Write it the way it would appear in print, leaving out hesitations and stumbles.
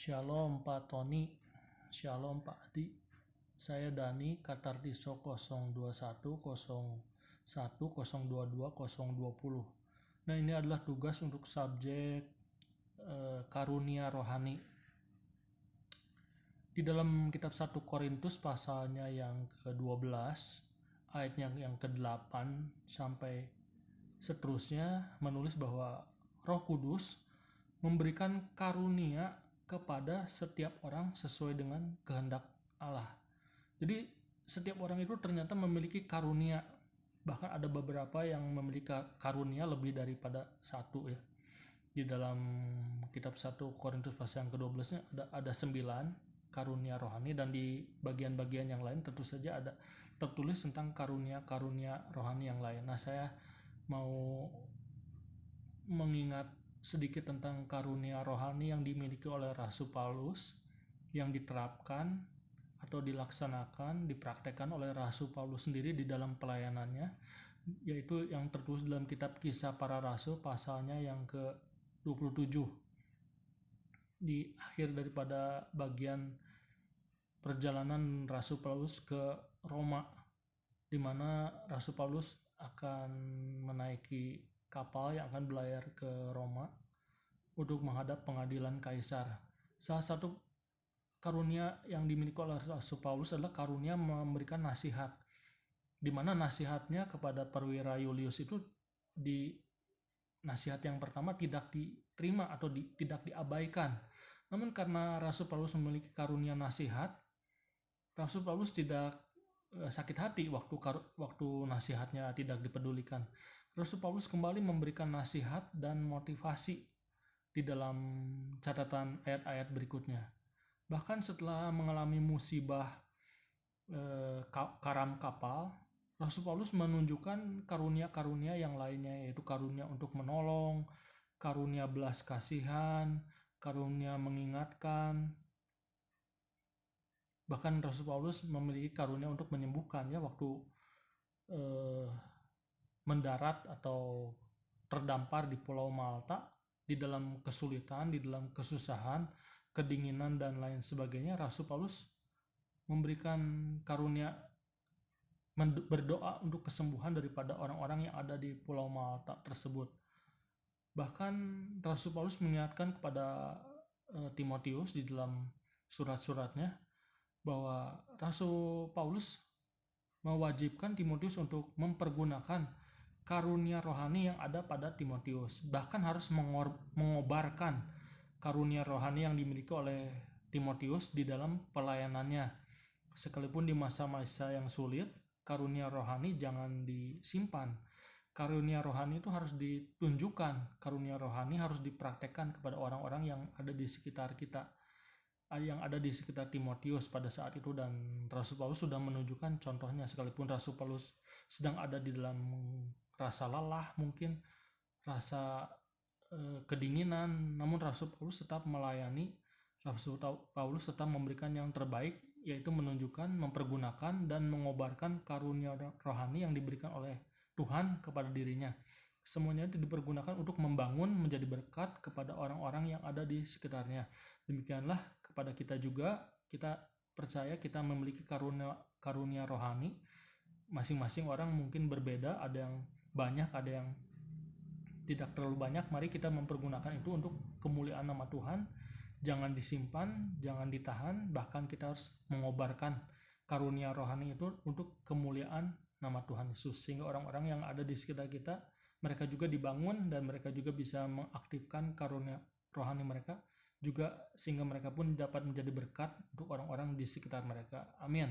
Shalom Pak Tony, Shalom Pak Adi. Saya Dani, Katartiso 02101022020. Nah, ini adalah tugas untuk subjek karunia rohani. Di dalam kitab 1 Korintus pasalnya yang ke-12, ayatnya yang ke-8 sampai seterusnya menulis bahwa Roh Kudus memberikan karunia kepada setiap orang sesuai dengan kehendak Allah. Jadi setiap orang itu ternyata memiliki karunia. Bahkan ada beberapa yang memiliki karunia lebih daripada satu ya. Di dalam kitab 1 Korintus pasal yang ke-12 ada 9 karunia rohani, dan di bagian-bagian yang lain tentu saja ada tertulis tentang karunia-karunia rohani yang lain. Nah, saya mau mengingat sedikit tentang karunia rohani yang dimiliki oleh Rasul Paulus, yang diterapkan atau dilaksanakan, dipraktekkan oleh Rasul Paulus sendiri di dalam pelayanannya, yaitu yang tertulis dalam kitab Kisah Para Rasul pasalnya yang ke-27. Di akhir daripada bagian perjalanan Rasul Paulus ke Roma, di mana Rasul Paulus akan menaiki kapal yang akan berlayar ke Roma untuk menghadap pengadilan Kaisar. Salah satu karunia yang dimiliki oleh Rasul Paulus adalah karunia memberikan nasihat, di mana nasihatnya kepada perwira Julius itu di nasihat yang pertama tidak diterima atau tidak diabaikan. Namun karena Rasul Paulus memiliki karunia nasihat, Rasul Paulus tidak sakit hati waktu nasihatnya tidak dipedulikan. Rasul Paulus kembali memberikan nasihat dan motivasi di dalam catatan ayat-ayat berikutnya. Bahkan setelah mengalami musibah karam kapal, Rasul Paulus menunjukkan karunia-karunia yang lainnya, yaitu karunia untuk menolong, karunia belas kasihan, karunia mengingatkan. Bahkan Rasul Paulus memiliki karunia untuk menyembuhkan ya waktu mendarat atau terdampar di Pulau Malta di dalam kesulitan, di dalam kesusahan, kedinginan dan lain sebagainya. Rasul Paulus memberikan karunia berdoa untuk kesembuhan daripada orang-orang yang ada di Pulau Malta tersebut. Bahkan Rasul Paulus mengingatkan kepada Timotius di dalam surat-suratnya bahwa Rasul Paulus mewajibkan Timotius untuk mempergunakan karunia rohani yang ada pada Timotius. Bahkan harus mengobarkan karunia rohani yang dimiliki oleh Timotius di dalam pelayanannya. Sekalipun di masa-masa yang sulit, karunia rohani jangan disimpan. Karunia rohani itu harus ditunjukkan. Karunia rohani harus dipraktekkan kepada orang-orang yang ada di sekitar kita, yang ada di sekitar Timotius pada saat itu. Dan Rasul Paulus sudah menunjukkan contohnya. Sekalipun Rasul Paulus sedang ada di dalam rasa lelah, mungkin rasa kedinginan, namun Rasul Paulus tetap melayani. Rasul Paulus tetap memberikan yang terbaik, yaitu menunjukkan, mempergunakan dan mengobarkan karunia rohani yang diberikan oleh Tuhan kepada dirinya. Semuanya itu dipergunakan untuk membangun, menjadi berkat kepada orang-orang yang ada di sekitarnya. Demikianlah kepada kita juga, kita percaya kita memiliki karunia rohani. Masing-masing orang mungkin berbeda, ada yang banyak, ada yang tidak terlalu banyak. Mari kita mempergunakan itu untuk kemuliaan nama Tuhan. Jangan disimpan, jangan ditahan, bahkan kita harus mengobarkan karunia rohani itu untuk kemuliaan nama Tuhan Yesus, sehingga orang-orang yang ada di sekitar kita, mereka juga dibangun dan mereka juga bisa mengaktifkan karunia rohani mereka juga, sehingga mereka pun dapat menjadi berkat untuk orang-orang di sekitar mereka. Amin.